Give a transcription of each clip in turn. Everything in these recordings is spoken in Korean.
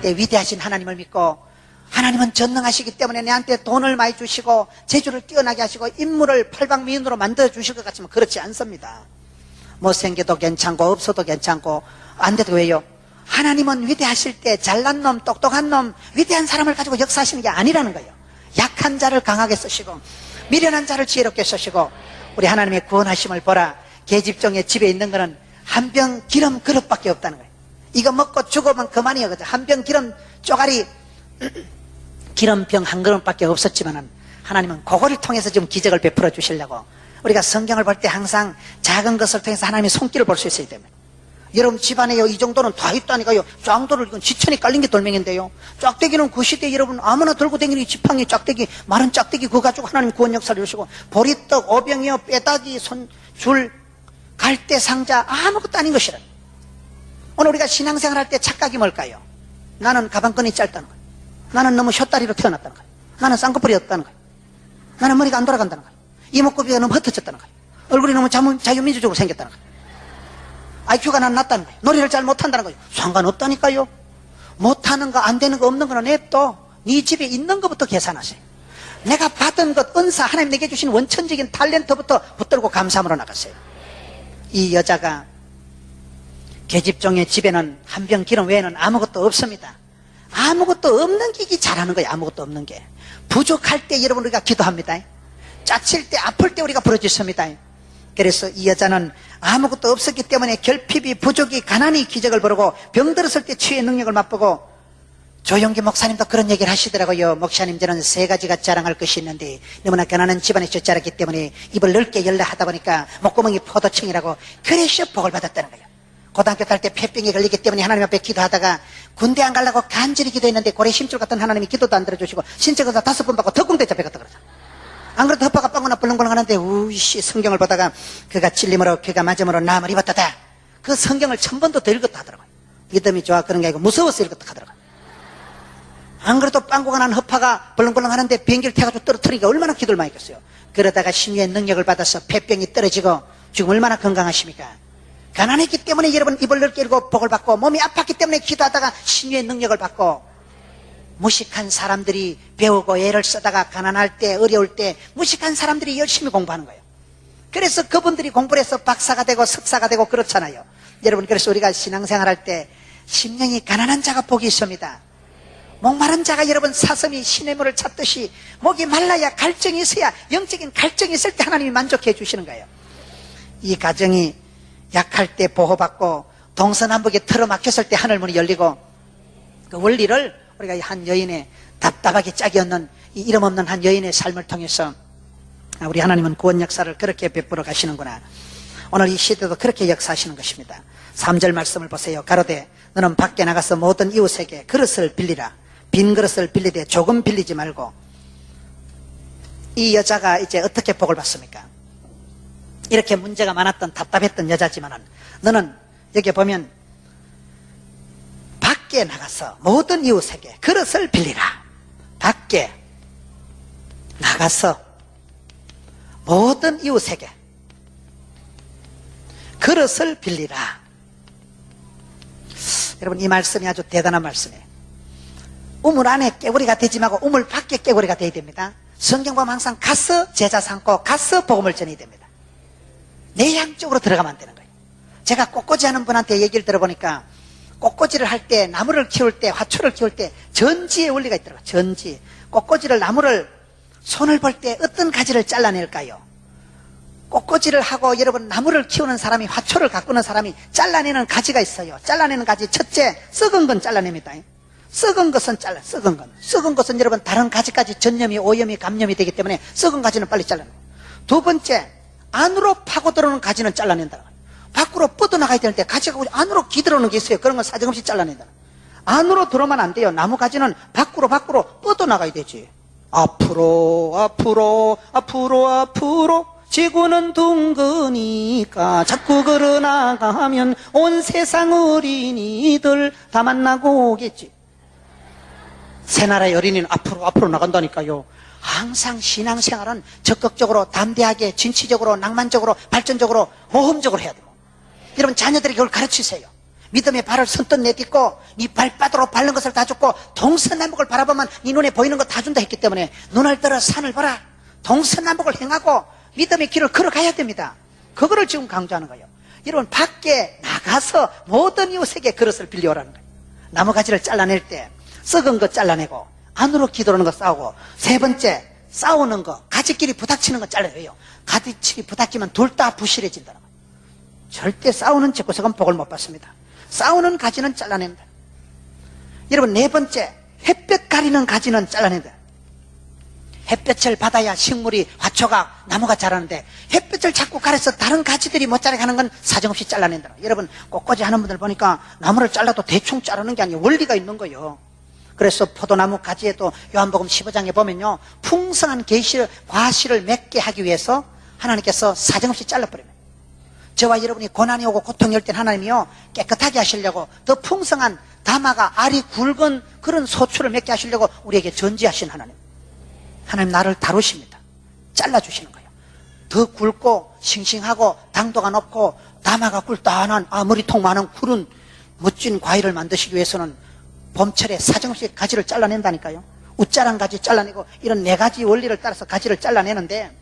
때 위대하신 하나님을 믿고 하나님은 전능하시기 때문에 내한테 돈을 많이 주시고 재주를 뛰어나게 하시고 인물을 팔방미인으로 만들어 주실 것 같지만 그렇지 않습니다. 못생겨도 괜찮고 없어도 괜찮고 안 돼도 왜요? 하나님은 위대하실 때 잘난 놈, 똑똑한 놈, 위대한 사람을 가지고 역사하시는 게 아니라는 거예요. 약한 자를 강하게 쓰시고 미련한 자를 지혜롭게 쓰시고 우리 하나님의 구원하심을 보라. 계집종의 집에 있는 거는 한 병 기름 그릇밖에 없다는 거예요. 이거 먹고 죽으면 그만이에요. 그죠? 한 병 기름 쪼가리 기름병 한 그릇밖에 없었지만은 하나님은 그거를 통해서 지금 기적을 베풀어 주시려고 우리가 성경을 볼 때 항상 작은 것을 통해서 하나님의 손길을 볼 수 있어야 됩니다. 여러분 집안에요 이 정도는 다 있다니까요. 짱돌을 이건 지천이 깔린 게 돌멩인데요. 짝대기는 그 시대에 여러분 아무나 들고 다니는 지팡이 짝대기 마른 짝대기 그거 가지고 하나님 구원 역사를 이루시고 보리떡 오병이요 빼다기 손줄 갈대 상자 아무것도 아닌 것이라. 오늘 우리가 신앙생활 할 때 착각이 뭘까요? 나는 가방끈이 짧다는 거예요. 나는 너무 숏다리로 태어났다는 거예요. 나는 쌍꺼풀이었다는 거예요. 나는 머리가 안 돌아간다는 거예요. 이목구비가 너무 흩어졌다는 거예요. 얼굴이 너무 자유민주적으로 생겼다는 거예요. IQ가 난 낮다는 거예요. 노래를 잘 못한다는 거예요. 상관없다니까요. 못하는 거 안 되는 거 없는 거는 냅둬. 네 집에 있는 것부터 계산하세요. 내가 받은 것 은사 하나님 내게 주신 원천적인 탤런트부터 붙들고 감사함으로 나갔어요. 이 여자가 계집종의 집에는 한 병 기름 외에는 아무것도 없습니다. 아무것도 없는 게 잘하는 거예요. 아무것도 없는 게 부족할 때 여러분 우리가 기도합니다. 짜칠 때 아플 때 우리가 부르짖습니다. 그래서 이 여자는 아무것도 없었기 때문에 결핍이 부족이 가난이 기적을 부르고 병들었을 때 치유의 능력을 맛보고 조용기 목사님도 그런 얘기를 하시더라고요. 목사님 저는 세 가지가 자랑할 것이 있는데 너무나 가난한 집안에서 자랐기 때문에 입을 넓게 열려 하다 보니까 목구멍이 포도청이라고 그래서 복을 받았다는 거예요. 고등학교 갈 때 폐병에 걸리기 때문에 하나님 앞에 기도하다가 군대 안 가려고 간절히 기도했는데 고래 심줄 같은 하나님이 기도도 안 들어주시고 신청서도 5번 받고特공대 잡혀갔다 그러죠. 안 그래도 허파가 빵거나 벌렁벌렁 하는데 우이씨 성경을 보다가 그가 찔림으로 그가 맞음으로 나음을 입었다다. 그 성경을 1000번도 더 읽었다 하더라고요. 믿음이 좋아 그런 게 아니고 무서워서 읽었다 하더라고요. 안 그래도 빵구가 난 허파가 벌렁벌렁 하는데 비행기를 태워가지고 떨어뜨리니까 얼마나 기도를 많이 했겠어요. 그러다가 신유의 능력을 받아서 폐병이 떨어지고 지금 얼마나 건강하십니까? 가난했기 때문에 여러분 입을 넓게 열고 복을 받고 몸이 아팠기 때문에 기도하다가 신유의 능력을 받고 무식한 사람들이 배우고 애를 쓰다가 가난할 때 어려울 때 무식한 사람들이 열심히 공부하는 거예요. 그래서 그분들이 공부를 해서 박사가 되고 석사가 되고 그렇잖아요. 여러분 그래서 우리가 신앙생활 할 때 심령이 가난한 자가 복이 있습니다. 목마른 자가 여러분 사슴이 시냇 물을 찾듯이 목이 말라야 갈증이 있어야 영적인 갈증이 있을 때 하나님이 만족해 주시는 거예요. 이 가정이 약할 때 보호받고 동서남북에 틀어막혔을 때 하늘문이 열리고 그 원리를 우리가 한 여인의 답답하게 짝이 없는 이 이름 없는 한 여인의 삶을 통해서 우리 하나님은 구원 역사를 그렇게 베풀어 가시는구나. 오늘 이 시대도 그렇게 역사하시는 것입니다. 3절 말씀을 보세요. 가로되 너는 밖에 나가서 모든 이웃에게 그릇을 빌리라. 빈 그릇을 빌리되 조금 빌리지 말고. 이 여자가 이제 어떻게 복을 받습니까? 이렇게 문제가 많았던 답답했던 여자지만은 너는 여기 보면 밖에 나가서 모든 이웃에게 그릇을 빌리라. 밖에 나가서 모든 이웃에게 그릇을 빌리라. 여러분 이 말씀이 아주 대단한 말씀이에요. 우물 안에 깨구리가 되지 말고 우물 밖에 깨구리가 되어야 됩니다. 성경 보면 항상 가서 제자 삼고 가서 복음을 전해야 됩니다. 내향적으로 들어가면 안 되는 거예요. 제가 꽃꽂이 하는 분한테 얘기를 들어보니까 꽃꽂이를 할 때 나무를 키울 때 화초를 키울 때 전지의 원리가 있더라고요. 전지. 꽃꽂이를 나무를 손을 볼 때 어떤 가지를 잘라낼까요? 꽃꽂이를 하고 여러분 나무를 키우는 사람이 화초를 가꾸는 사람이 잘라내는 가지가 있어요. 잘라내는 가지 첫째 썩은 건 잘라냅니다. 썩은 것은 썩은 것은 여러분 다른 가지까지 전염이 오염이 감염이 되기 때문에 썩은 가지는 빨리 잘라내요. 두 번째 안으로 파고 들어오는 가지는 잘라낸다. 밖으로 뻗어나가야 될 때 가지가 안으로 기들어오는 게 있어요. 그런 건 사정없이 잘라낸다. 안으로 들어오면 안 돼요. 나무 가지는 밖으로 뻗어나가야 되지. 앞으로 지구는 둥그니까 자꾸 걸어나가면 온 세상 어린이들 다 만나고 오겠지. 새나라의 어린이는 앞으로 나간다니까요. 항상 신앙생활은 적극적으로 담대하게 진취적으로 낭만적으로 발전적으로 모험적으로 해야 돼요. 여러분 자녀들에게 그걸 가르치세요. 믿음의 발을 선뜻 내딛고 네 발바닥으로 밟는 것을 다 줬고 동서남북을 바라보면 네 눈에 보이는 거 다 준다 했기 때문에 눈을 들어 산을 보라. 동서남북을 행하고 믿음의 길을 걸어가야 됩니다. 그거를 지금 강조하는 거예요. 여러분 밖에 나가서 모든 이웃에게 그릇을 빌려오라는 거예요. 나무가지를 잘라낼 때 썩은 거 잘라내고 안으로 기도하는 거 싸우고, 세 번째 싸우는 거 가지끼리 부닥치는 거 잘라내요. 가지끼리 부닥치면 둘 다 부실해진다는 거예요. 절대 싸우는 집구석은 복을 못 받습니다. 싸우는 가지는 잘라낸다. 여러분 네 번째, 햇볕 가리는 가지는 잘라낸다. 햇볕을 받아야 식물이 화초가 나무가 자라는데 햇볕을 자꾸 가려서 다른 가지들이 못 자라가는 건 사정없이 잘라낸다. 여러분 꽃꽂이 하는 분들 보니까 나무를 잘라도 대충 자르는 게 아니에요. 원리가 있는 거예요. 그래서 포도나무 가지에도 요한복음 15장에 보면요, 풍성한 과실을 맺게 하기 위해서 하나님께서 사정없이 잘라버립니다. 저와 여러분이 고난이 오고 고통이 올 땐 하나님이요 깨끗하게 하시려고 더 풍성한 다마가 알이 굵은 그런 소출을 맺게 하시려고 우리에게 전지하신 하나님 나를 다루십니다. 잘라주시는 거예요. 더 굵고 싱싱하고 당도가 높고 다마가 꿀단한 아무리통 많은 푸른 멋진 과일을 만드시기 위해서는 봄철에 사정없이 가지를 잘라낸다니까요. 웃자란 가지 잘라내고 이런 네 가지 원리를 따라서 가지를 잘라내는데,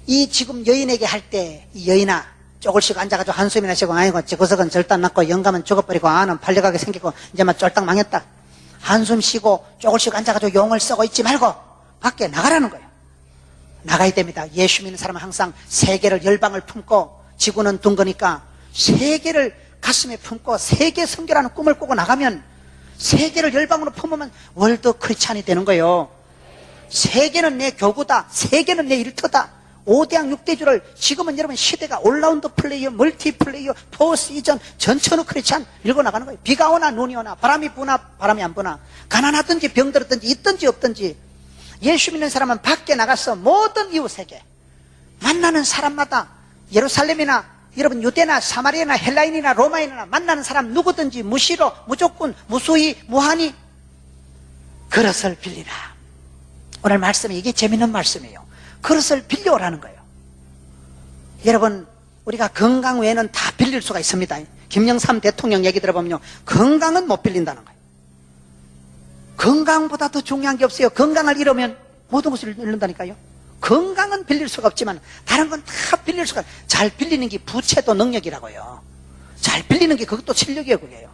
이 지금 여인에게 할 때 이 여인아 조금씩 앉아가지고 한숨이나 쉬고, 아이고 저 구석은 절단 났고 영감은 죽어버리고 아는 팔려가게 생기고 이제 막 쫄딱 망했다. 한숨 쉬고 조금씩 앉아가지고 용을 쓰고 있지 말고 밖에 나가라는 거예요. 나가야 됩니다. 예수 믿는 사람은 항상 세계를 열방을 품고, 지구는 둥거니까 세계를 가슴에 품고 세계 선교라는 꿈을 꾸고 나가면 세계를 열방으로 품으면 월드 크리스찬이 되는 거예요. 세계는 내 교구다. 세계는 내 일터다. 5대양 6대주를 지금은 여러분 시대가 올라운드 플레이어, 멀티 플레이어, 포 시즌, 전천후 크리스찬 밀고 나가는 거예요. 비가 오나 눈이 오나 바람이 부나 바람이 안 부나 가난하든지 병들었든지 있든지 없든지 예수 믿는 사람은 밖에 나가서 모든 이웃에게 만나는 사람마다 예루살렘이나 여러분 유대나 사마리아나 헬라인이나 로마인이나 만나는 사람 누구든지 무시로 무조건 무수히 무한히 그릇을 빌리라. 오늘 말씀이 이게 재밌는 말씀이에요. 그릇을 빌려오라는 거예요. 여러분 우리가 건강 외에는 다 빌릴 수가 있습니다. 김영삼 대통령 얘기 들어보면요, 건강은 못 빌린다는 거예요. 건강보다 더 중요한 게 없어요. 건강을 잃으면 모든 것을 잃는다니까요. 건강은 빌릴 수가 없지만 다른 건 다 빌릴 수가, 잘 빌리는 게 부채도 능력이라고요. 잘 빌리는 게 그것도 실력이에요. 그게요.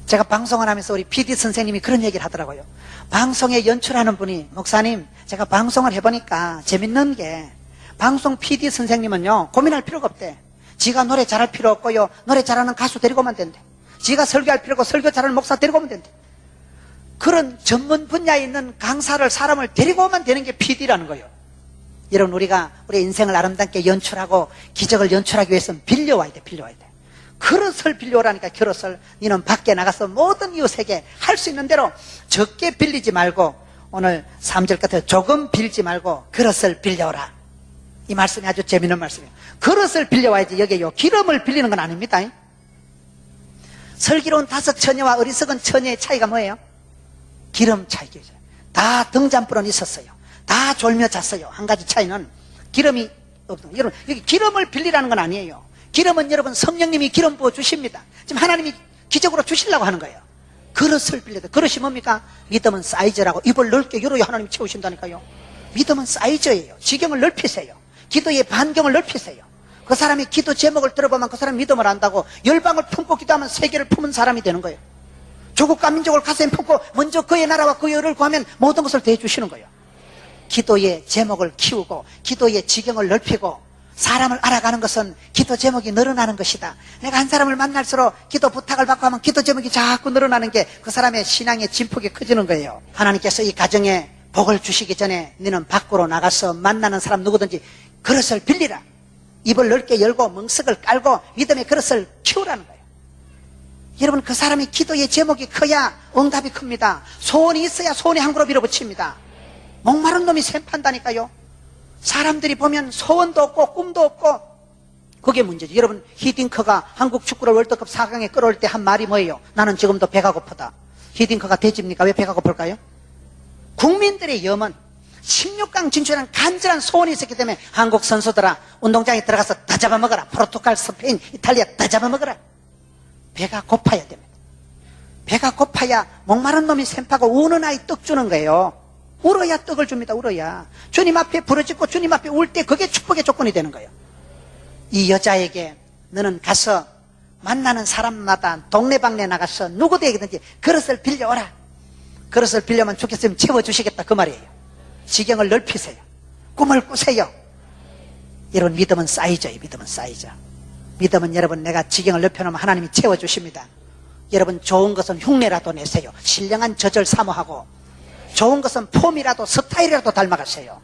제가 방송을 하면서 우리 PD 선생님이 그런 얘기를 하더라고요. 방송에 연출하는 분이, 목사님 제가 방송을 해보니까 재밌는 게 방송 PD 선생님은요 고민할 필요가 없대. 지가 노래 잘할 필요 없고요, 노래 잘하는 가수 데리고 오면 된대. 지가 설교할 필요 없고 설교 잘하는 목사 데리고 오면 된대. 그런 전문 분야에 있는 강사를, 사람을 데리고 오면 되는 게 PD라는 거예요. 여러분 우리가 우리 인생을 아름답게 연출하고 기적을 연출하기 위해서는 빌려와야 돼. 빌려와야 돼. 그릇을 빌려오라니까. 그릇을 너는 밖에 나가서 모든 이웃에게 할 수 있는 대로 적게 빌리지 말고, 오늘 3절 같아요. 조금 빌지 말고 그릇을 빌려오라. 이 말씀이 아주 재미있는 말씀이에요. 그릇을 빌려와야지. 여기요 기름을 빌리는 건 아닙니다. 슬기로운 5처녀와 어리석은 처녀의 차이가 뭐예요? 기름 차이죠. 다 등잔불은 있었어요. 다 졸며 잤어요. 한 가지 차이는 기름이 없어요. 여러분 여기 기름을 빌리라는 건 아니에요. 기름은 여러분 성령님이 기름 부어 주십니다. 지금 하나님이 기적으로 주시려고 하는 거예요. 그릇을 빌려도. 그릇이 뭡니까? 믿음은 사이즈라고. 입을 넓게 열어야 하나님이 채우신다니까요. 믿음은 사이즈예요. 지경을 넓히세요. 기도의 반경을 넓히세요. 그 사람이 기도 제목을 들어보면 그 사람이 믿음을 안다고. 열방을 품고 기도하면 세계를 품은 사람이 되는 거예요. 조국과 민족을 가슴에 품고 먼저 그의 나라와 그의 의를 구하면 모든 것을 대해주시는 거예요. 기도의 제목을 키우고 기도의 지경을 넓히고 사람을 알아가는 것은 기도 제목이 늘어나는 것이다. 내가 한 사람을 만날수록 기도 부탁을 받고 하면 기도 제목이 자꾸 늘어나는 게 그 사람의 신앙의 진폭이 커지는 거예요. 하나님께서 이 가정에 복을 주시기 전에 너는 밖으로 나가서 만나는 사람 누구든지 그릇을 빌리라. 입을 넓게 열고 멍석을 깔고 믿음의 그릇을 키우라는 거예요. 여러분 그 사람이 기도의 제목이 커야 응답이 큽니다. 소원이 있어야 소원이 한 그루 밀어붙입니다. 목마른 놈이 샘 판다니까요. 사람들이 보면 소원도 없고 꿈도 없고, 그게 문제죠. 여러분 히딩크가 한국 축구를 월드컵 4강에 끌어올 때 한 말이 뭐예요? 나는 지금도 배가 고프다. 히딩크가 돼지입니까? 왜 배가 고플까요? 국민들의 염원, 16강 진출한 간절한 소원이 있었기 때문에 한국 선수들아 운동장에 들어가서 다 잡아먹어라. 포르투갈, 스페인, 이탈리아 다 잡아먹어라. 배가 고파야 됩니다. 배가 고파야 목마른 놈이 샘파고 우는 아이 떡 주는 거예요. 울어야 떡을 줍니다. 울어야. 주님 앞에 부르짖고 주님 앞에 울 때 그게 축복의 조건이 되는 거예요. 이 여자에게 너는 가서 만나는 사람마다 동네방네 나가서 누구에게든지 그릇을 빌려오라. 그릇을 빌려면 주께서님 채워주시겠다 그 말이에요. 지경을 넓히세요. 꿈을 꾸세요. 여러분 믿음은 쌓이죠. 믿음은 쌓이죠. 믿음은 여러분 내가 지경을 넓혀놓으면 하나님이 채워주십니다. 여러분 좋은 것은 흉내라도 내세요. 신령한 젖을 사모하고 좋은 것은 폼이라도 스타일이라도 닮아가세요.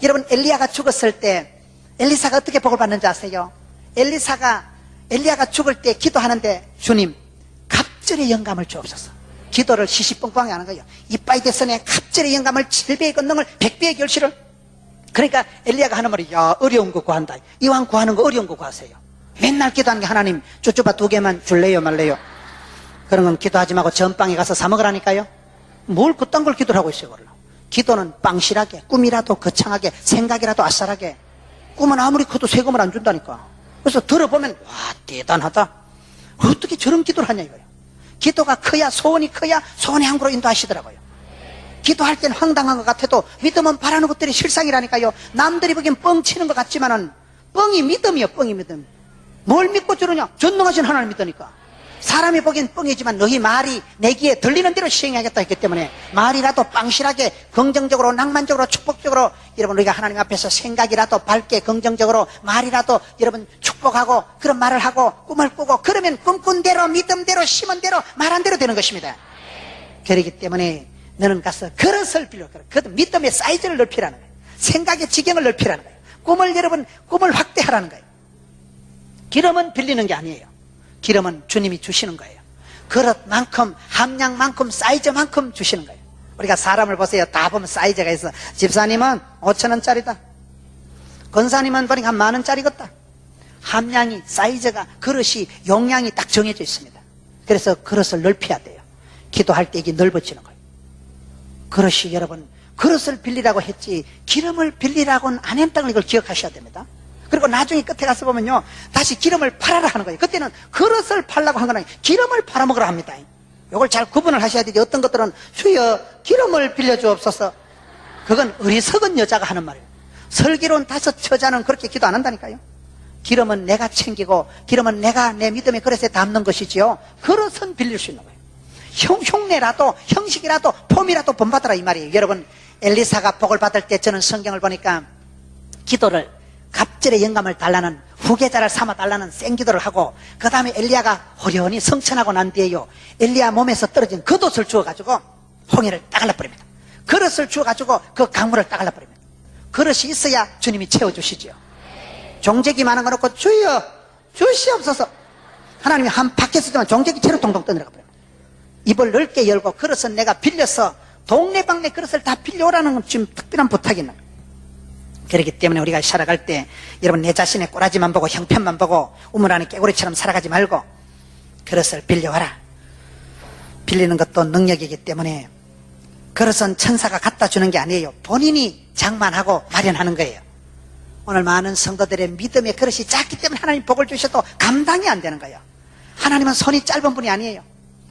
여러분 엘리야가 죽었을 때 엘리사가 어떻게 복을 받는지 아세요? 엘리야가 죽을 때 기도하는데 주님 갑절의 영감을 주옵소서. 기도를 시시뻥뻥하게 하는 거예요. 이빠이 대선에 갑절의 영감을 7배의 권능을 100배의 결실을. 그러니까 엘리야가 하는 말이 야 어려운 거 구한다. 이왕 구하는 거 어려운 거 구하세요. 맨날 기도하는 게 하나님 쭈쭈바 2개만 줄래요 말래요? 그런 건 기도하지 말고 전방에 가서 사 먹으라니까요. 뭘 그딴 걸 기도를 하고 있어요. 기도는 빵실하게 꿈이라도 거창하게 생각이라도 아싸하게. 꿈은 아무리 커도 세금을 안 준다니까. 그래서 들어보면 와 대단하다. 어떻게 저런 기도를 하냐 이거예요. 기도가 커야 소원이 커야 소원의 항구로 인도하시더라고요. 기도할 땐 황당한 것 같아도 믿음은 바라는 것들이 실상이라니까요. 남들이 보기엔 뻥치는 것 같지만은 뻥이 믿음이요. 뻥이 믿음. 뭘 믿고 저러냐? 전능하신 하나님 믿으니까. 사람이 보기엔 뻥이지만 너희 말이 내 귀에 들리는 대로 시행하겠다 했기 때문에 말이라도 빵실하게 긍정적으로 낭만적으로 축복적으로 여러분 우리가 하나님 앞에서 생각이라도 밝게 긍정적으로 말이라도 여러분 축복하고 그런 말을 하고 꿈을 꾸고 그러면 꿈꾼 대로 믿음대로 심은 대로 말한 대로 되는 것입니다. 그렇기 때문에 너는 가서 그릇을 빌려. 그 믿음의 사이즈를 넓히라는 거예요. 생각의 지경을 넓히라는 거예요. 꿈을 여러분 꿈을 확대하라는 거예요. 기름은 빌리는 게 아니에요. 기름은 주님이 주시는 거예요. 그릇만큼 함량만큼 사이즈만큼 주시는 거예요. 우리가 사람을 보세요. 다 보면 사이즈가 있어. 집사님은 5,000원짜리다. 권사님은 보니까 한 10,000원짜리겠다. 함량이 사이즈가 그릇이 용량이 딱 정해져 있습니다. 그래서 그릇을 넓혀야 돼요. 기도할 때 이게 넓어지는 거예요. 그릇이 여러분 그릇을 빌리라고 했지 기름을 빌리라고는 안 했다는 걸 기억하셔야 됩니다. 그리고 나중에 끝에 가서 보면요 다시 기름을 팔아라 하는 거예요. 그때는 그릇을 팔라고 한 건 아니에요. 기름을 팔아먹으라 합니다. 이걸 잘 구분을 하셔야 되지. 어떤 것들은 주여 기름을 빌려주옵소서. 그건 어리석은 여자가 하는 말이에요. 슬기로운 5 여자는 그렇게 기도 안 한다니까요. 기름은 내가 챙기고 기름은 내가 내 믿음의 그릇에 담는 것이지요. 그릇은 빌릴 수 있는 거예요. 흉내라도 형식이라도 폼이라도 본받아라 이 말이에요. 여러분 엘리사가 복을 받을 때 저는 성경을 보니까 기도를 갑절의 영감을 달라는 후계자를 삼아 달라는 생기도를 하고 그 다음에 엘리야가 호련히 성천하고 난 뒤에요 엘리야 몸에서 떨어진 겉옷을 주워가지고 홍해를 딱 갈라버립니다. 그릇을 주워가지고 그 강물을 딱 갈라버립니다. 그릇이 있어야 주님이 채워주시죠. 종제기 많은 거 놓고 주여 주시옵소서. 하나님이 한 바퀴 쓰지만 종제기 채로 동동 떠내려가 버립니다. 입을 넓게 열고 그릇은 내가 빌려서 동네방네 그릇을 다 빌려오라는 건 지금 특별한 부탁이 있는 거예요. 그렇기 때문에 우리가 살아갈 때 여러분 내 자신의 꼬라지만 보고 형편만 보고 우물 안에 깨구리처럼 살아가지 말고 그릇을 빌려와라. 빌리는 것도 능력이기 때문에 그릇은 천사가 갖다 주는 게 아니에요. 본인이 장만하고 마련하는 거예요. 오늘 많은 성도들의 믿음의 그릇이 작기 때문에 하나님 복을 주셔도 감당이 안 되는 거예요. 하나님은 손이 짧은 분이 아니에요.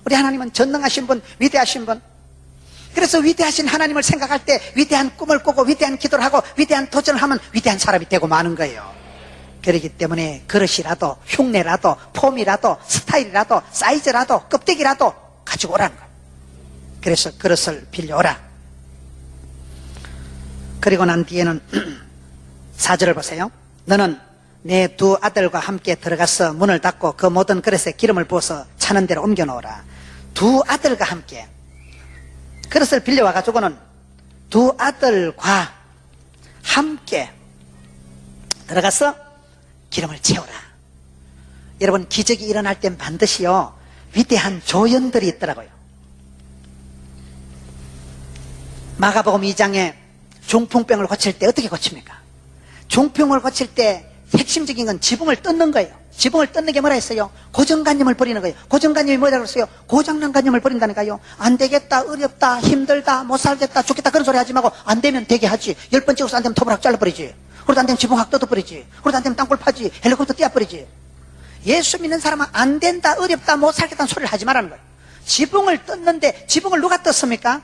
우리 하나님은 전능하신 분, 위대하신 분. 그래서 위대하신 하나님을 생각할 때 위대한 꿈을 꾸고 위대한 기도를 하고 위대한 도전을 하면 위대한 사람이 되고 마는 거예요. 그렇기 때문에 그릇이라도 흉내라도 폼이라도 스타일이라도 사이즈라도 껍데기라도 가지고 오라는 거예요. 그래서 그릇을 빌려오라. 그리고 난 뒤에는 4절을 보세요. 너는 내 2 아들과 함께 들어가서 문을 닫고 그 모든 그릇에 기름을 부어서 차는 데로 옮겨 놓으라. 2 아들과 함께 그릇을 빌려와 가지고는 2 아들과 함께 들어가서 기름을 채우라. 여러분 기적이 일어날 땐 반드시요 위대한 조연들이 있더라고요. 마가복음 2장에 중풍병을 고칠 때 어떻게 고칩니까? 중풍을 고칠 때 핵심적인 건 지붕을 뜯는 거예요. 지붕을 뜯는 게 뭐라 했어요? 고정관념을 버리는 거예요. 고정관념이 뭐라고 했어요? 고장난 관념을 버린다니까요. 안 되겠다, 어렵다, 힘들다, 못 살겠다, 죽겠다 그런 소리 하지 말고 안 되면 되게 하지. 10번 찍어서 안 되면 톱을 확 잘라버리지. 그러다 안 되면 지붕 확 뜯어버리지. 그러다 안 되면 땅굴 파지. 헬리콥터 띄어버리지. 예수 믿는 사람은 안 된다, 어렵다, 못 살겠다는 소리를 하지 말라는 거예요. 지붕을 떴는데 지붕을 누가 떴습니까?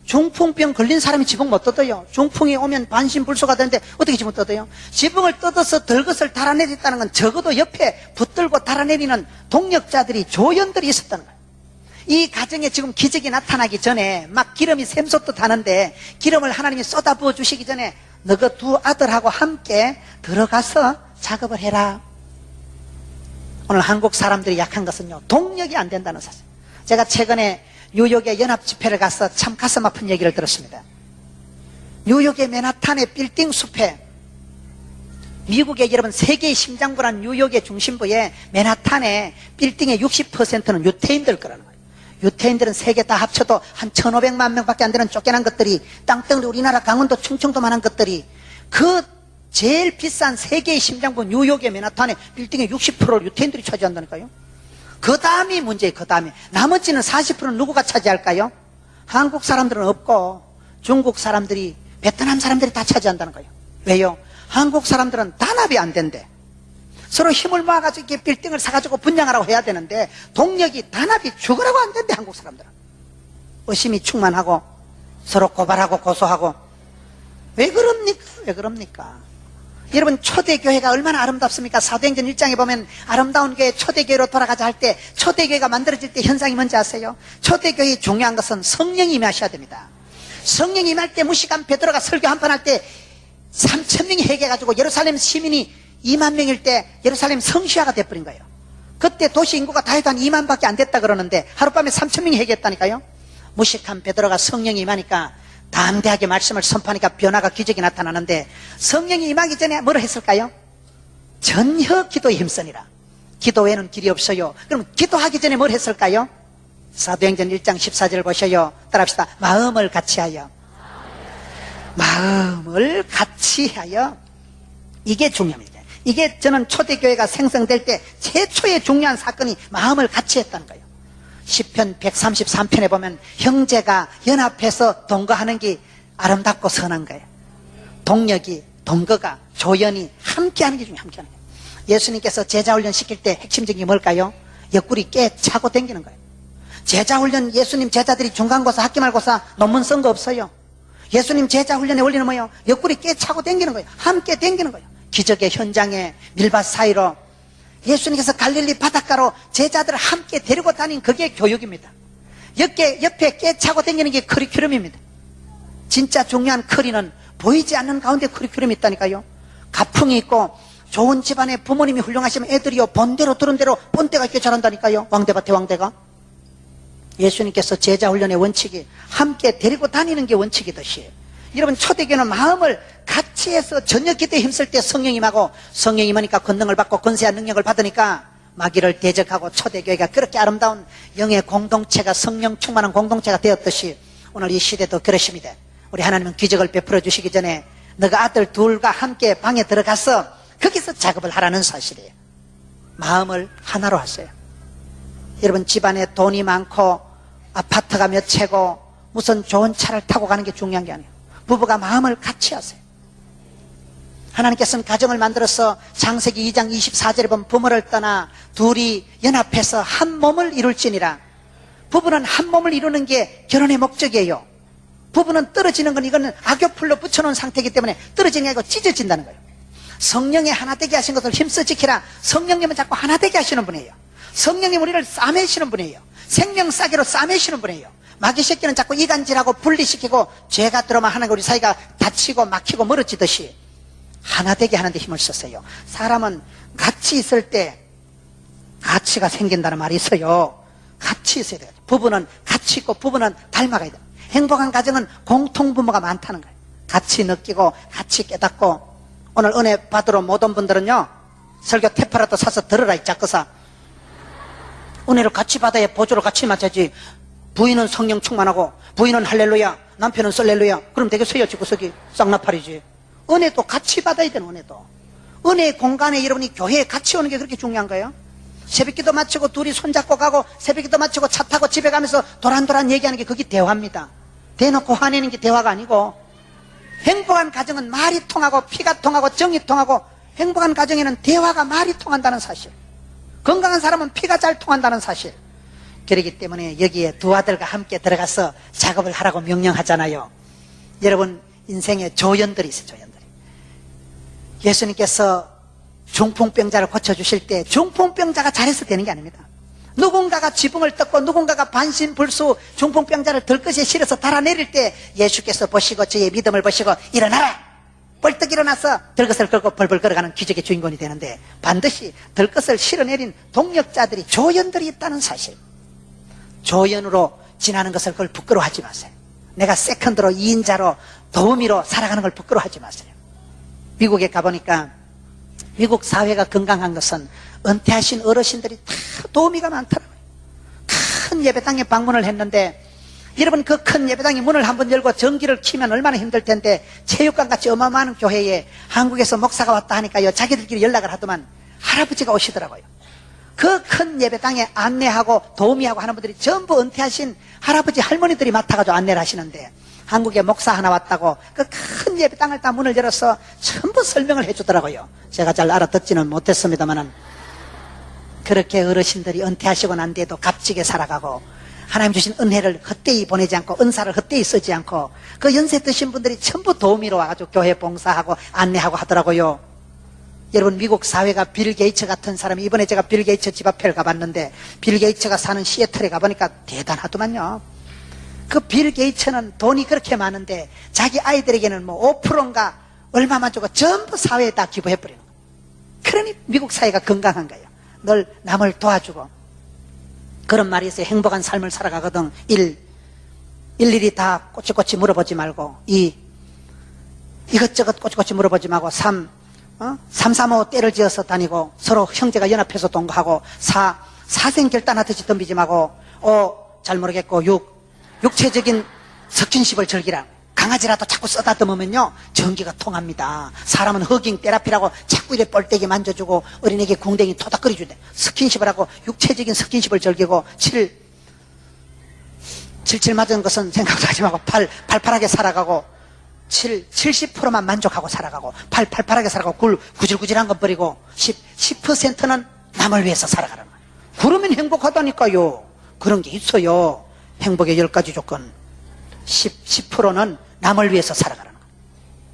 중풍병 걸린 사람이 지붕 못 뜯어요. 중풍이 오면 반신불수가 되는데 어떻게 지붕 뜯어요? 지붕을 뜯어서 덜것을 달아내렸다는 건 적어도 옆에 붙들고 달아내리는 동력자들이, 조연들이 있었다는 거예요. 이 가정에 지금 기적이 나타나기 전에 막 기름이 샘솟듯 하는데, 기름을 하나님이 쏟아 부어 주시기 전에 너가 두 아들하고 함께 들어가서 작업을 해라. 오늘 한국 사람들이 약한 것은요, 동력이 안 된다는 사실. 제가 최근에 뉴욕의 연합 집회를 가서 참 가슴 아픈 얘기를 들었습니다. 뉴욕의 맨하탄의 빌딩 숲에, 미국의 여러분 세계의 심장부란 뉴욕의 중심부에 맨하탄의 빌딩의 60%는 유태인들 거라는 거예요. 유태인들은 세계 다 합쳐도 한 1,500만 명밖에 안 되는 쫓겨난 것들이, 땅덩어리 우리나라 강원도 충청도만한 것들이, 그 제일 비싼 세계의 심장부 뉴욕의 맨하탄의 빌딩의 60%를 유태인들이 차지한다니까요. 그 다음이 문제예요. 그 다음에 나머지는 40%는 누구가 차지할까요? 한국 사람들은 없고 중국 사람들이, 베트남 사람들이 다 차지한다는 거예요. 왜요? 한국 사람들은 단합이 안 된대. 서로 힘을 모아가지고 이렇게 빌딩을 사가지고 분양하라고 해야 되는데, 동력이, 단합이 죽으라고 안 된대. 한국 사람들은 의심이 충만하고 서로 고발하고 고소하고. 왜 그럽니까? 왜 그럽니까? 여러분, 초대교회가 얼마나 아름답습니까? 사도행전 1장에 보면 아름다운 교회, 초대교회로 돌아가자 할 때, 초대교회가 만들어질 때 현상이 뭔지 아세요? 초대교회의 중요한 것은 성령이 임하셔야 됩니다. 성령이 임할 때, 무식한 베드로가 설교 한 판 할 때 3,000명이 회개해가지고 예루살렘 시민이 2만 명일 때 예루살렘 성시화가 돼버린 거예요. 그때 도시 인구가 다 해도 한 2만 밖에 안 됐다 그러는데 하룻밤에 3,000명이 회개했다니까요. 무식한 베드로가 성령이 임하니까 담대하게 말씀을 선포하니까 변화가, 기적이 나타나는데, 성령이 임하기 전에 뭐를 했을까요? 전혀 기도에 힘쓰니라. 기도 외에는 길이 없어요. 그럼 기도하기 전에 뭘 했을까요? 사도행전 1장 14절을 보셔요. 따라합시다. 마음을 같이하여. 마음을 같이하여. 이게 중요합니다. 이게 저는 초대교회가 생성될 때 최초의 중요한 사건이 마음을 같이 했다는 거예요. 시편 133편에 보면 형제가 연합해서 동거하는 게 아름답고 선한 거예요. 동력이, 동거가, 조연이 함께하는 게 중요해요. 함께하는 거예요. 예수님께서 제자훈련 시킬 때 핵심적인 게 뭘까요? 옆구리 깨 차고 당기는 거예요. 제자훈련, 예수님 제자들이 중간고사, 학기말고사 논문 쓴 거 없어요. 예수님 제자훈련의 원리는 뭐예요? 옆구리 깨 차고 당기는 거예요. 함께 당기는 거예요. 기적의 현장에 밀밭 사이로 예수님께서 갈릴리 바닷가로 제자들을 함께 데리고 다닌, 그게 교육입니다. 옆에 깨차고 다니는 게 커리큘럼입니다. 진짜 중요한 커리는 보이지 않는 가운데 커리큘럼이 있다니까요. 가풍이 있고 좋은 집안에 부모님이 훌륭하시면 애들이요 본대로 들은 대로 본때가 있게 자란다니까요. 왕대밭에 왕대가. 예수님께서 제자훈련의 원칙이 함께 데리고 다니는 게 원칙이듯이, 여러분 초대교회는 마음을 같이 해서 저녁 기도에 힘쓸 때 성령 임하고, 성령 임하니까 권능을 받고 권세와 능력을 받으니까 마귀를 대적하고, 초대교회가 그렇게 아름다운 영의 공동체가, 성령 충만한 공동체가 되었듯이 오늘 이 시대도 그렇습니다. 우리 하나님은 기적을 베풀어 주시기 전에 너가 아들 둘과 함께 방에 들어가서 거기서 작업을 하라는 사실이에요. 마음을 하나로 하세요. 여러분 집안에 돈이 많고 아파트가 몇 채고 무슨 좋은 차를 타고 가는 게 중요한 게 아니에요. 부부가 마음을 같이 하세요. 하나님께서는 가정을 만들어서 창세기 2장 24절에 보면 부모를 떠나 둘이 연합해서 한 몸을 이룰지니라. 부부는 한 몸을 이루는 게 결혼의 목적이에요. 부부는 떨어지는 건, 이거는 악교풀로 붙여놓은 상태이기 때문에 떨어지는 게 아니고 찢어진다는 거예요. 성령의 하나 되게 하신 것을 힘써 지키라. 성령님은 자꾸 하나 되게 하시는 분이에요. 성령님 우리를 싸매시는 분이에요. 생명 싸개로 싸매시는 분이에요. 마귀 새끼는 자꾸 이간질하고 분리시키고 죄가 들어만 하는 거, 우리 사이가 다치고 막히고 멀어지듯이 하나 되게 하는 데 힘을 썼어요. 사람은 같이 있을 때 가치가 생긴다는 말이 있어요. 같이 있어야 돼요. 부부는 같이 있고 부부는 닮아가야 돼요. 행복한 가정은 공통부모가 많다는 거예요. 같이 느끼고 같이 깨닫고. 오늘 은혜 받으러 못 온 분들은요, 설교 테프라도 사서 들으라 이 작거사. 은혜를 같이 받아야 보조를 같이 맞춰야지. 부인은 성령 충만하고 부인은 할렐루야, 남편은 썰렐루야, 그럼 되겠어요? 집구석이 쌍나팔이지. 은혜도 같이 받아야 되는, 은혜도. 은혜의 공간에 여러분이 교회에 같이 오는 게 그렇게 중요한 거예요. 새벽기도 마치고 둘이 손잡고 가고, 새벽기도 마치고 차 타고 집에 가면서 도란도란 얘기하는 게 그게 대화입니다. 대놓고 화내는 게 대화가 아니고. 행복한 가정은 말이 통하고 피가 통하고 정이 통하고, 행복한 가정에는 대화가 말이 통한다는 사실. 건강한 사람은 피가 잘 통한다는 사실. 그렇기 때문에 여기에 두 아들과 함께 들어가서 작업을 하라고 명령하잖아요. 여러분, 인생에 조연들이 있어요. 조연들이. 예수님께서 중풍병자를 고쳐주실 때 중풍병자가 잘해서 되는 게 아닙니다. 누군가가 지붕을 뜯고 누군가가 반신불수 중풍병자를 들것에 실어서 달아내릴 때 예수께서 보시고 저의 믿음을 보시고 일어나라! 벌떡 일어나서 들것을 걸고 벌벌 걸어가는 기적의 주인공이 되는데, 반드시 들것을 실어내린 동력자들이 조연들이 있다는 사실. 조연으로 지나는 것을 그걸 부끄러워하지 마세요. 내가 세컨드로 2인자로 도우미로 살아가는 걸 부끄러워하지 마세요. 미국에 가보니까 미국 사회가 건강한 것은 은퇴하신 어르신들이 다 도우미가 많더라고요. 큰 예배당에 방문을 했는데, 여러분, 그 큰 예배당의 문을 한번 열고 전기를 켜면 얼마나 힘들 텐데, 체육관 같이 어마어마한 교회에 한국에서 목사가 왔다 하니까요, 자기들끼리 연락을 하더만 할아버지가 오시더라고요. 그 큰 예배당에 안내하고 도우미하고 하는 분들이 전부 은퇴하신 할아버지 할머니들이 맡아가지고 안내를 하시는데, 한국에 목사 하나 왔다고 그 큰 예배당을 다 문을 열어서 전부 설명을 해주더라고요. 제가 잘 알아듣지는 못했습니다만은, 그렇게 어르신들이 은퇴하시고 난 뒤에도 값지게 살아가고, 하나님 주신 은혜를 헛되이 보내지 않고 은사를 헛되이 쓰지 않고, 그 연세 드신 분들이 전부 도우미로 와가지고 교회 봉사하고 안내하고 하더라고요. 여러분, 미국 사회가 빌 게이츠 같은 사람이, 이번에 제가 빌 게이츠 집 앞에 가봤는데, 빌 게이츠가 사는 시애틀에 가보니까 대단하더만요. 그 빌 게이츠는 돈이 그렇게 많은데 자기 아이들에게는 뭐 5%인가 얼마만 주고 전부 사회에 다 기부해버리는 거예요. 그러니 미국 사회가 건강한 거예요. 늘 남을 도와주고. 그런 말이 있어요. 행복한 삶을 살아가거든. 일일이 다 꼬치꼬치 물어보지 말고, 이것저것 꼬치꼬치 물어보지 말고, 3, 335 때를 지어서 다니고, 서로 형제가 연합해서 동거하고, 사생결단하듯이 덤비지 말고, 5, 잘 모르겠고, 6, 육체적인 스킨십을 즐기라. 강아지라도 자꾸 쓰다듬으면요, 전기가 통합니다. 사람은 허깅 테라피라고 자꾸 이래 뻘떼기 만져주고 어린애기 궁뎅이 토닥거리주대. 스킨십을 하고 육체적인 스킨십을 즐기고, 77 맞은 것은 생각도 하지 말고 팔팔하게 살아가고, 70%만 만족하고 살아가고, 팔팔하게 살아가고, 구질구질한 건 버리고, 10%는 남을 위해서 살아가는 거예요. 그러면 행복하다니까요. 그런 게 있어요. 행복의 10가지 조건. 10%는 남을 위해서 살아가는 거예요.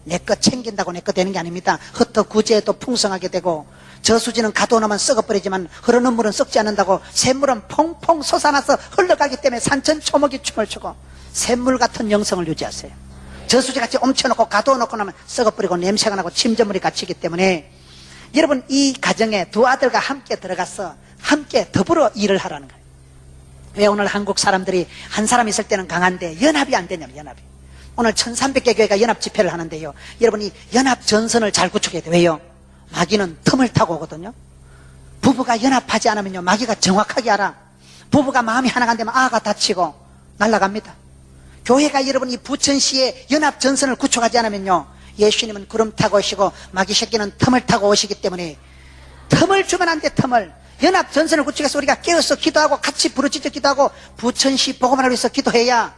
내 것 챙긴다고 내 것 되는 게 아닙니다. 흩어 구제해도 풍성하게 되고, 저수지는 가둬놓으면 썩어버리지만 흐르는 물은 썩지 않는다고, 샘물은 퐁퐁 솟아나서 흘러가기 때문에 산천초목이 춤을 추고, 샘물 같은 영성을 유지하세요. 저수지같이 옮혀놓고 가둬놓고 나면 썩어버리고 냄새가 나고 침전물이 갇히기 때문에, 여러분, 이 가정에 두 아들과 함께 들어가서 함께 더불어 일을 하라는 거예요. 왜 오늘 한국 사람들이 한 사람 있을 때는 강한데 연합이 안 되냐면, 연합이. 오늘 1300개 교회가 연합 집회를 하는데요, 여러분이 연합 전선을 잘 구축해야 돼요. 왜요? 마귀는 틈을 타고 오거든요. 부부가 연합하지 않으면요, 마귀가 정확하게 알아. 부부가 마음이 하나가 안 되면 아가 다치고 날아갑니다. 교회가 여러분 이 부천시에 연합 전선을 구축하지 않으면요, 예수님은 구름 타고 오시고 마귀 새끼는 틈을 타고 오시기 때문에, 틈을 주면 안 돼. 틈을. 연합 전선을 구축해서 우리가 깨어서 기도하고 같이 부르짖어 기도하고 부천시 복음을 위해서 기도해야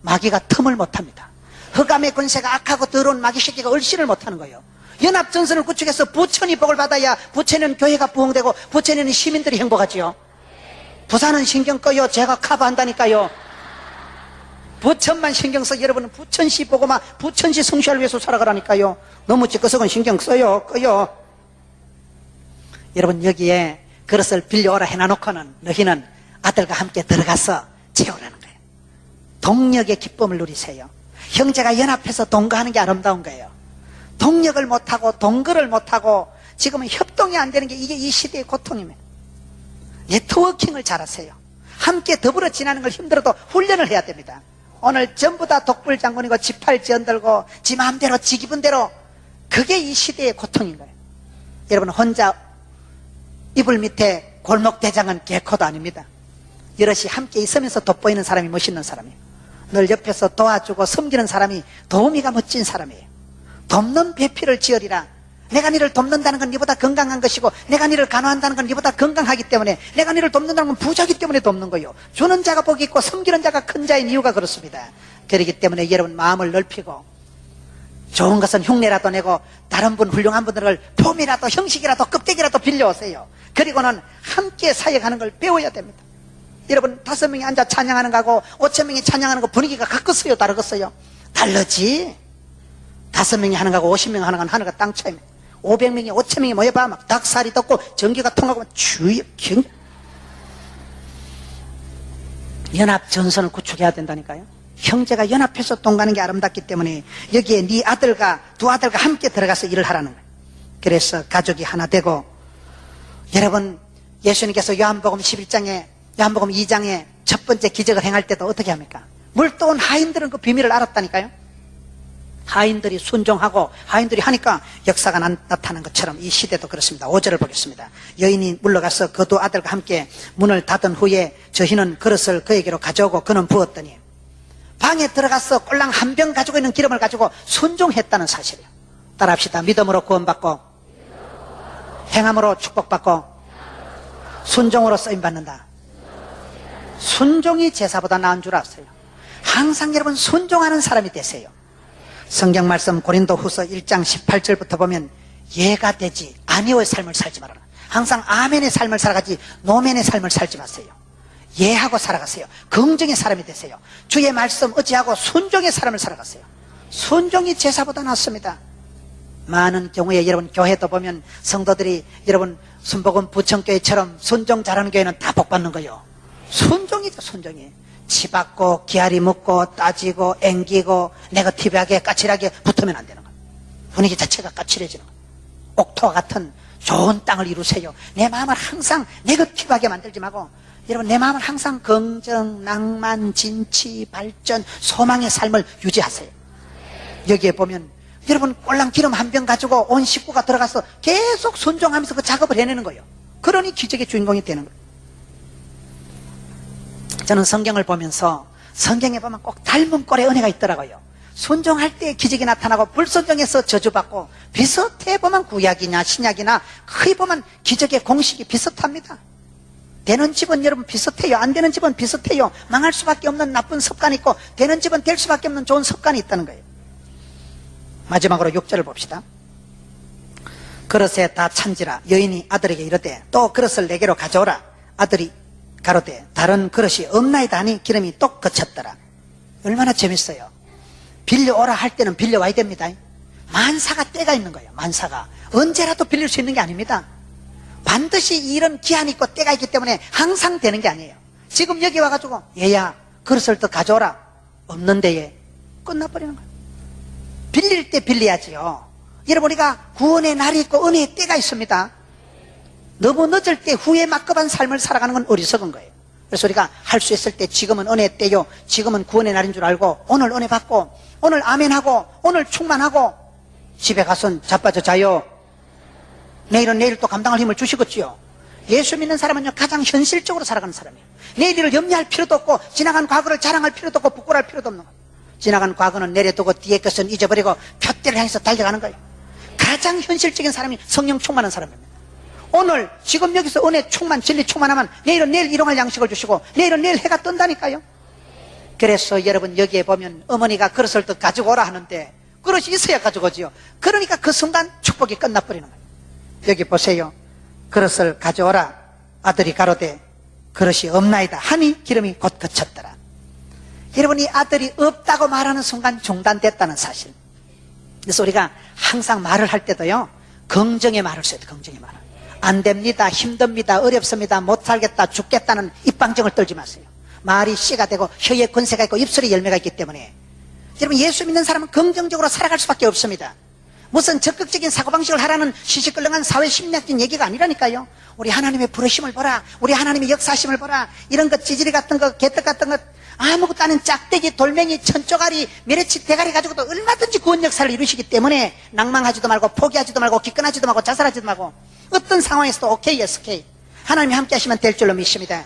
마귀가 틈을 못합니다. 흑암의 권세가 악하고 더러운 마귀 새끼가 얼씬을 못하는 거예요. 연합 전선을 구축해서 부천이 복을 받아야 부천에는 교회가 부흥되고 부천에는 시민들이 행복하지요. 부산은 신경 꺼요. 제가 커버한다니까요. 부천만 신경 써. 여러분은 부천시 복음화, 부천시 성취를 위해서 살아가라니까요. 너무 찌꺼석은 신경 써요. 꺼요. 여러분, 여기에 그릇을 빌려오라 해놔놓고는 너희는 아들과 함께 들어가서 채우라는 거예요. 동력의 기쁨을 누리세요. 형제가 연합해서 동거하는 게 아름다운 거예요. 동력을 못하고 동거를 못하고 지금은 협동이 안 되는 게 이게 이 시대의 고통입니다. 네트워킹을 잘하세요. 함께 더불어 지나는 걸 힘들어도 훈련을 해야 됩니다. 오늘 전부 다 독불장군이고 지팔지연 들고 지 마음대로 지 기분대로, 그게 이 시대의 고통인 거예요. 여러분, 혼자 이불 밑에 골목대장은 개코도 아닙니다. 여럿이 함께 있으면서 돋보이는 사람이 멋있는 사람이에요. 늘 옆에서 도와주고 섬기는 사람이 도우미가 멋진 사람이에요. 돕는 배필을 지으리라. 내가 너를 돕는다는 건 너보다 건강한 것이고, 내가 너를 간호한다는 건 너보다 건강하기 때문에, 내가 너를 돕는다는 건 부자기 때문에 돕는 거예요. 주는 자가 복이 있고 섬기는 자가 큰 자인 이유가 그렇습니다. 그렇기 때문에 여러분, 마음을 넓히고 좋은 것은 흉내라도 내고 다른 분 훌륭한 분들을 폼이라도 형식이라도 껍데기라도 빌려오세요. 그리고는 함께 사역하는 걸 배워야 됩니다. 여러분 5명이 앉아 찬양하는 거하고 5,000명이 찬양하는 거 분위기가 같겠어요? 다르겠어요? 다르지. 5명이 하는 거하고 50명이 하는 건 하늘과 땅 차이입니다. 500명이 5,000명이 모여봐 막 닭살이 돋고 전기가 통하고 주의 경 연합 전선을 구축해야 된다니까요. 형제가 연합해서 동가는 게 아름답기 때문에 여기에 네 아들과 두 아들과 함께 들어가서 일을 하라는 거예요. 그래서 가족이 하나 되고, 여러분 예수님께서 요한복음 11장에 요한복음 2장에 첫 번째 기적을 행할 때도 어떻게 합니까? 물떠온 하인들은 그 비밀을 알았다니까요. 하인들이 순종하고 하인들이 하니까 역사가 나타난 것처럼 이 시대도 그렇습니다. 5절을 보겠습니다. 여인이 물러가서 그 두 아들과 함께 문을 닫은 후에 저희는 그릇을 그에게로 가져오고 그는 부었더니 방에 들어가서 꼴랑 한 병 가지고 있는 기름을 가지고 순종했다는 사실이에요. 따라합시다. 믿음으로 구원받고 행함으로 축복받고 순종으로 쓰임받는다. 순종이 제사보다 나은 줄 아세요? 항상 여러분 순종하는 사람이 되세요. 성경 말씀 고린도후서 1장 18절부터 보면 예가 되지 아니오의 삶을 살지 말아라. 항상 아멘의 삶을 살아가지 노멘의 삶을 살지 마세요. 예하고 살아가세요. 긍정의 사람이 되세요. 주의 말씀 의지하고 순종의 사람을 살아가세요. 순종이 제사보다 낫습니다. 많은 경우에 여러분 교회도 보면 성도들이 여러분 순복음 부천교회처럼 순종 잘하는 교회는 다 복받는 거예요. 순종이죠. 순종이. 치받고 기아리 묻고 따지고 앵기고 네거티브하게 까칠하게 붙으면 안 되는 거예요. 분위기 자체가 까칠해지는 거예요. 옥토와 같은 좋은 땅을 이루세요. 내 마음을 항상 네거티브하게 만들지 말고 여러분 내 마음을 항상 긍정, 낭만, 진치, 발전, 소망의 삶을 유지하세요. 여기에 보면 여러분 꼴랑 기름 한 병 가지고 온 식구가 들어가서 계속 순종하면서 그 작업을 해내는 거예요. 그러니 기적의 주인공이 되는 거예요. 저는 성경을 보면서 성경에 보면 꼭 닮은 꼴의 은혜가 있더라고요. 순종할 때 기적이 나타나고 불순종해서 저주받고 비슷해 보면 구약이나 신약이나 거의 보면 기적의 공식이 비슷합니다. 되는 집은 여러분 비슷해요. 안 되는 집은 비슷해요. 망할 수밖에 없는 나쁜 습관이 있고 되는 집은 될 수밖에 없는 좋은 습관이 있다는 거예요. 마지막으로 6절을 봅시다. 그릇에 다 찬지라 여인이 아들에게 이르되 또 그릇을 내게로 가져오라. 아들이 가로되 다른 그릇이 없나이다 하니 기름이 똑 그쳤더라. 얼마나 재밌어요. 빌려오라 할 때는 빌려와야 됩니다. 만사가 때가 있는 거예요. 만사가 언제라도 빌릴 수 있는 게 아닙니다. 반드시 이런 기한이 있고 때가 있기 때문에 항상 되는 게 아니에요. 지금 여기 와가지고 얘야 그릇을 더 가져오라. 없는데 얘 끝나버리는 거예요. 빌릴 때 빌려야지요. 여러분 우리가 구원의 날이 있고 은혜의 때가 있습니다. 너무 늦을 때 후에 막급한 삶을 살아가는 건 어리석은 거예요. 그래서 우리가 할 수 있을 때 지금은 은혜의 때요, 지금은 구원의 날인 줄 알고 오늘 은혜 받고 오늘 아멘하고 오늘 충만하고 집에 가서는 자빠져 자요. 내일은 내일 또 감당할 힘을 주시겠지요. 예수 믿는 사람은요 가장 현실적으로 살아가는 사람이에요. 내일을 염려할 필요도 없고 지나간 과거를 자랑할 필요도 없고 부끄러울 필요도 없는 거예요. 지나간 과거는 내려두고 뒤에 것은 잊어버리고 푯대를 향해서 달려가는 거예요. 가장 현실적인 사람이 성령 충만한 사람입니다. 오늘 지금 여기서 은혜 충만 진리 충만하면 내일은 내일 일용할 양식을 주시고 내일은 내일 해가 뜬다니까요. 그래서 여러분 여기에 보면 어머니가 그릇을 더 가지고 오라 하는데 그릇이 있어야 가지고 오지요. 그러니까 그 순간 축복이 끝나버리는 거예요. 여기 보세요. 그릇을 가져오라. 아들이 가로되 그릇이 없나이다 하니 기름이 곧 그쳤더라. 여러분 이 아들이 없다고 말하는 순간 중단됐다는 사실. 그래서 우리가 항상 말을 할 때도요 긍정의 말을 써야 돼요. 긍정의 말을. 안 됩니다, 힘듭니다, 어렵습니다, 못 살겠다, 죽겠다는 입방정을 떨지 마세요. 말이 씨가 되고 혀에 권세가 있고 입술에 열매가 있기 때문에 여러분 예수 믿는 사람은 긍정적으로 살아갈 수밖에 없습니다. 무슨 적극적인 사고방식을 하라는 시시끌렁한 사회 심리학적인 얘기가 아니라니까요. 우리 하나님의 부르심을 보라, 우리 하나님의 역사심을 보라, 이런 것 찌질이 같은 것 개떡 같은 것 아무것도 아닌 짝대기 돌멩이 천조가리 메레치 대가리 가지고도 얼마든지 구원 역사를 이루시기 때문에 낭망하지도 말고 포기하지도 말고 기권하지도 말고 자살하지도 말고 어떤 상황에서도 오케이 예스 오케이 하나님이 함께 하시면 될 줄로 믿습니다.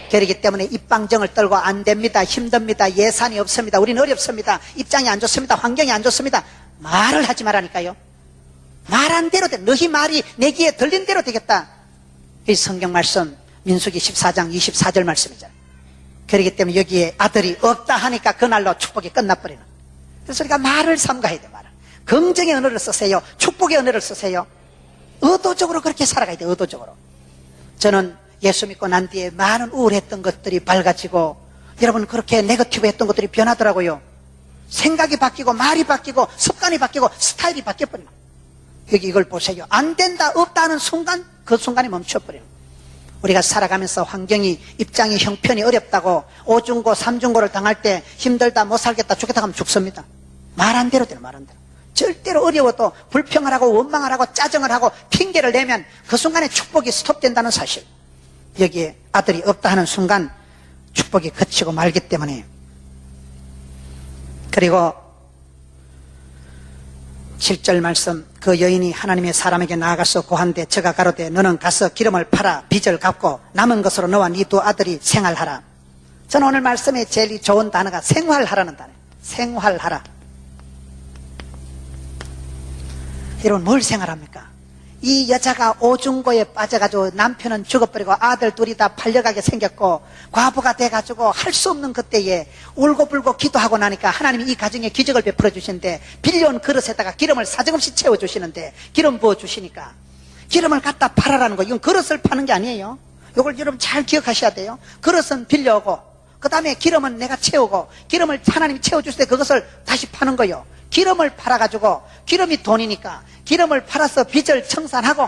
그렇기 때문에 입방정을 떨고 안 됩니다, 힘듭니다, 예산이 없습니다, 우리는 어렵습니다, 입장이 안 좋습니다, 환경이 안 좋습니다 말을 하지 말라니까요. 말한 대로 돼. 너희 말이 내 귀에 들린 대로 되겠다. 이 성경 말씀 민수기 14장 24절 말씀이잖아요. 그렇기 때문에 여기에 아들이 없다 하니까 그날로 축복이 끝나버리는. 그래서 우리가 말을 삼가야 돼. 말을 긍정의 언어를 쓰세요. 축복의 언어를 쓰세요. 의도적으로 그렇게 살아가야 돼. 의도적으로. 저는 예수 믿고 난 뒤에 많은 우울했던 것들이 밝아지고 여러분 그렇게 네거티브 했던 것들이 변하더라고요. 생각이 바뀌고 말이 바뀌고 습관이 바뀌고 스타일이 바뀌어버려요. 여기 이걸 보세요. 안 된다 없다 하는 순간 그 순간이 멈춰버려요. 우리가 살아가면서 환경이 입장이 형편이 어렵다고 5중고 3중고를 당할 때 힘들다 못 살겠다 죽겠다 하면 죽습니다. 말 안 대로 돼요. 말 안 대로. 절대로 어려워도 불평을 하고 원망을 하고 짜증을 하고 핑계를 내면 그 순간에 축복이 스톱된다는 사실. 여기에 아들이 없다 하는 순간 축복이 그치고 말기 때문에. 그리고 7절 말씀, 그 여인이 하나님의 사람에게 나아가서 고한데 저가 가로되 너는 가서 기름을 팔아 빚을 갚고 남은 것으로 너와 네 두 아들이 생활하라. 저는 오늘 말씀에 제일 좋은 단어가 생활하라는 단어예요. 생활하라. 여러분 뭘 생활합니까? 이 여자가 오중고에 빠져가지고 남편은 죽어버리고 아들 둘이 다 팔려가게 생겼고 과부가 돼가지고 할 수 없는 그때에 울고불고 기도하고 나니까 하나님이 이 가정에 기적을 베풀어 주시는데 빌려온 그릇에다가 기름을 사정없이 채워주시는데 기름 부어주시니까 기름을 갖다 팔아라는 거. 이건 그릇을 파는 게 아니에요. 이걸 여러분 잘 기억하셔야 돼요. 그릇은 빌려오고 그 다음에 기름은 내가 채우고 기름을 하나님이 채워주실 때 그것을 다시 파는 거예요. 기름을 팔아가지고 기름이 돈이니까 기름을 팔아서 빚을 청산하고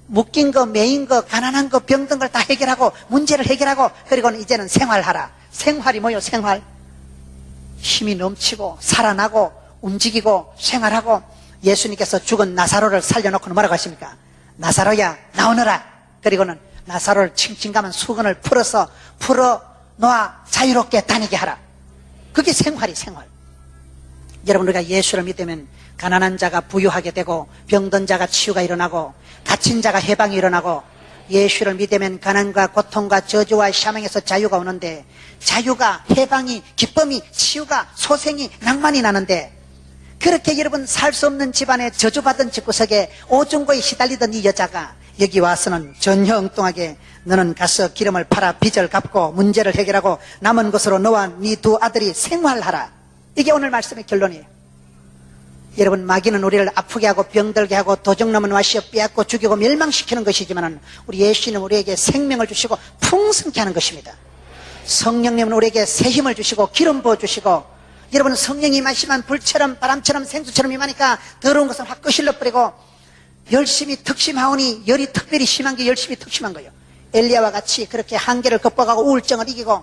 묶인 거 메인 거 가난한 거 병든 걸 다 해결하고 문제를 해결하고 그리고는 이제는 생활하라. 생활이 뭐요? 생활. 힘이 넘치고 살아나고 움직이고 생활하고 예수님께서 죽은 나사로를 살려놓고 뭐라고 하십니까? 나사로야 나오너라. 그리고는 나사로를 칭칭감은 수건을 풀어서 풀어놓아 자유롭게 다니게 하라. 그게 생활이 생활. 여러분 우리가 예수를 믿으면 가난한 자가 부유하게 되고 병든 자가 치유가 일어나고 갇힌 자가 해방이 일어나고 예수를 믿으면 가난과 고통과 저주와 사망에서 자유가 오는데 자유가 해방이 기쁨이 치유가 소생이 낭만이 나는데 그렇게 여러분 살 수 없는 집안에 저주받은 집구석에 오중고에 시달리던 이 여자가 여기 와서는 전혀 엉뚱하게 너는 가서 기름을 팔아 빚을 갚고 문제를 해결하고 남은 것으로 너와 네 두 아들이 생활하라. 이게 오늘 말씀의 결론이에요. 여러분 마귀는 우리를 아프게 하고 병들게 하고 도적놈은 와시어 빼앗고 죽이고 멸망시키는 것이지만 우리 예수님은 우리에게 생명을 주시고 풍성케 하는 것입니다. 성령님은 우리에게 새 힘을 주시고 기름 부어주시고 여러분 성령이 임하시면 불처럼 바람처럼 생수처럼 임하니까 더러운 것은 확 끄실러버리고 열심히 특심하오니 열이 특별히 심한 게 열심히 특심한 거예요. 엘리야와 같이 그렇게 한계를 극복하고 우울증을 이기고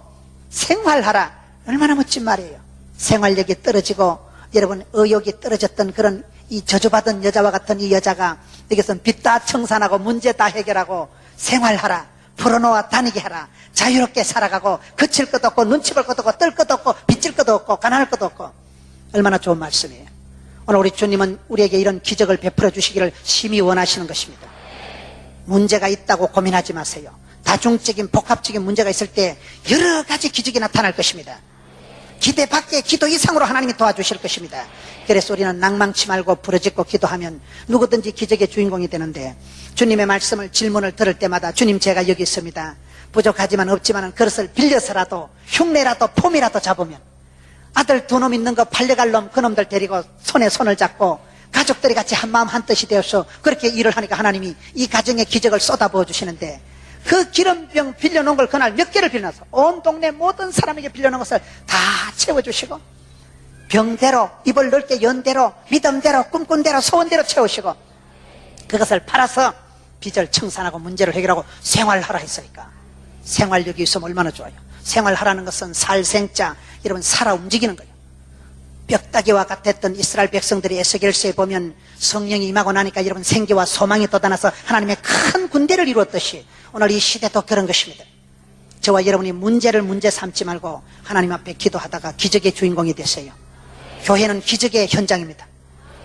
생활하라. 얼마나 멋진 말이에요. 생활력이 떨어지고 여러분 의욕이 떨어졌던 그런 이 저주받은 여자와 같은 이 여자가 여기서는 빚 다 청산하고 문제 다 해결하고 생활하라. 풀어놓아 다니게 하라. 자유롭게 살아가고 그칠 것도 없고 눈치 볼 것도 없고 뜰 것도 없고 빚질 것도 없고 가난할 것도 없고. 얼마나 좋은 말씀이에요. 오늘 우리 주님은 우리에게 이런 기적을 베풀어 주시기를 심히 원하시는 것입니다. 문제가 있다고 고민하지 마세요. 다중적인 복합적인 문제가 있을 때 여러 가지 기적이 나타날 것입니다. 기대 밖에 기도 이상으로 하나님이 도와주실 것입니다. 그래서 우리는 낭망치 말고 부르짖고 기도하면 누구든지 기적의 주인공이 되는데 주님의 말씀을 질문을 들을 때마다 주님 제가 여기 있습니다. 부족하지만 없지만 그것을 빌려서라도 흉내라도 폼이라도 잡으면 아들 두 놈 있는 거 팔려갈 놈 그놈들 데리고 손에 손을 잡고 가족들이 같이 한마음 한뜻이 되어서 그렇게 일을 하니까 하나님이 이 가정에 기적을 쏟아부어 주시는데 그 기름병 빌려놓은 걸 그날 몇 개를 빌려놔서 온 동네 모든 사람에게 빌려놓은 것을 다 채워주시고 병대로 입을 넓게 연 대로 믿음대로 꿈꾼 대로 소원대로 채우시고 그것을 팔아서 빚을 청산하고 문제를 해결하고 생활하라 했으니까 생활력이 있으면 얼마나 좋아요. 생활하라는 것은 살생자 여러분 살아 움직이는 거예요. 뼈다귀와 같았던 이스라엘 백성들이 에스겔서에 보면 성령이 임하고 나니까 여러분 생기와 소망이 돋아나서 하나님의 큰 군대를 이루었듯이 오늘 이 시대도 그런 것입니다. 저와 여러분이 문제를 문제 삼지 말고 하나님 앞에 기도하다가 기적의 주인공이 되세요. 교회는 기적의 현장입니다.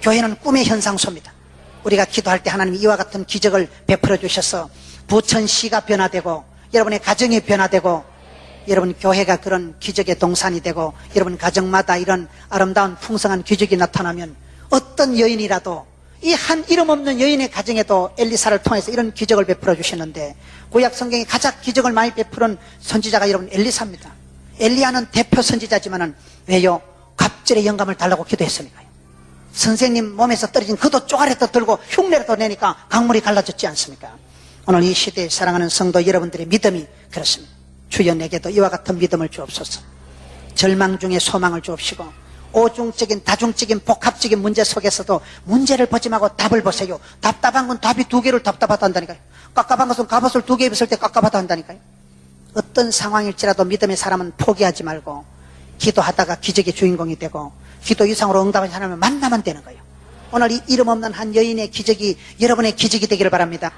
교회는 꿈의 현상소입니다. 우리가 기도할 때 하나님이 이와 같은 기적을 베풀어 주셔서 부천시가 변화되고 여러분의 가정이 변화되고 여러분 교회가 그런 기적의 동산이 되고 여러분 가정마다 이런 아름다운 풍성한 기적이 나타나면 어떤 여인이라도 이 한 이름 없는 여인의 가정에도 엘리사를 통해서 이런 기적을 베풀어 주시는데 구약 성경에 가장 기적을 많이 베푸는 선지자가 여러분 엘리사입니다. 엘리야는 대표 선지자지만은 왜요? 갑절의 영감을 달라고 기도했으니까요. 선생님 몸에서 떨어진 그도 쪼가리도 들고 흉내라도 내니까 강물이 갈라졌지 않습니까? 오늘 이 시대에 사랑하는 성도 여러분들의 믿음이 그렇습니다. 주여 내게도 이와 같은 믿음을 주옵소서. 절망 중에 소망을 주옵시고 오중적인 다중적인 복합적인 문제 속에서도 문제를 보지 말고 답을 보세요. 답답한 건 답이 두 개를 답답하다 한다니까요. 깝깝한 것은 갑옷을 두 개 입었을 때 깝깝하다 한다니까요. 어떤 상황일지라도 믿음의 사람은 포기하지 말고 기도하다가 기적의 주인공이 되고 기도 이상으로 응답하지 않으면 만나면 되는 거예요. 오늘 이 이름 없는 한 여인의 기적이 여러분의 기적이 되기를 바랍니다.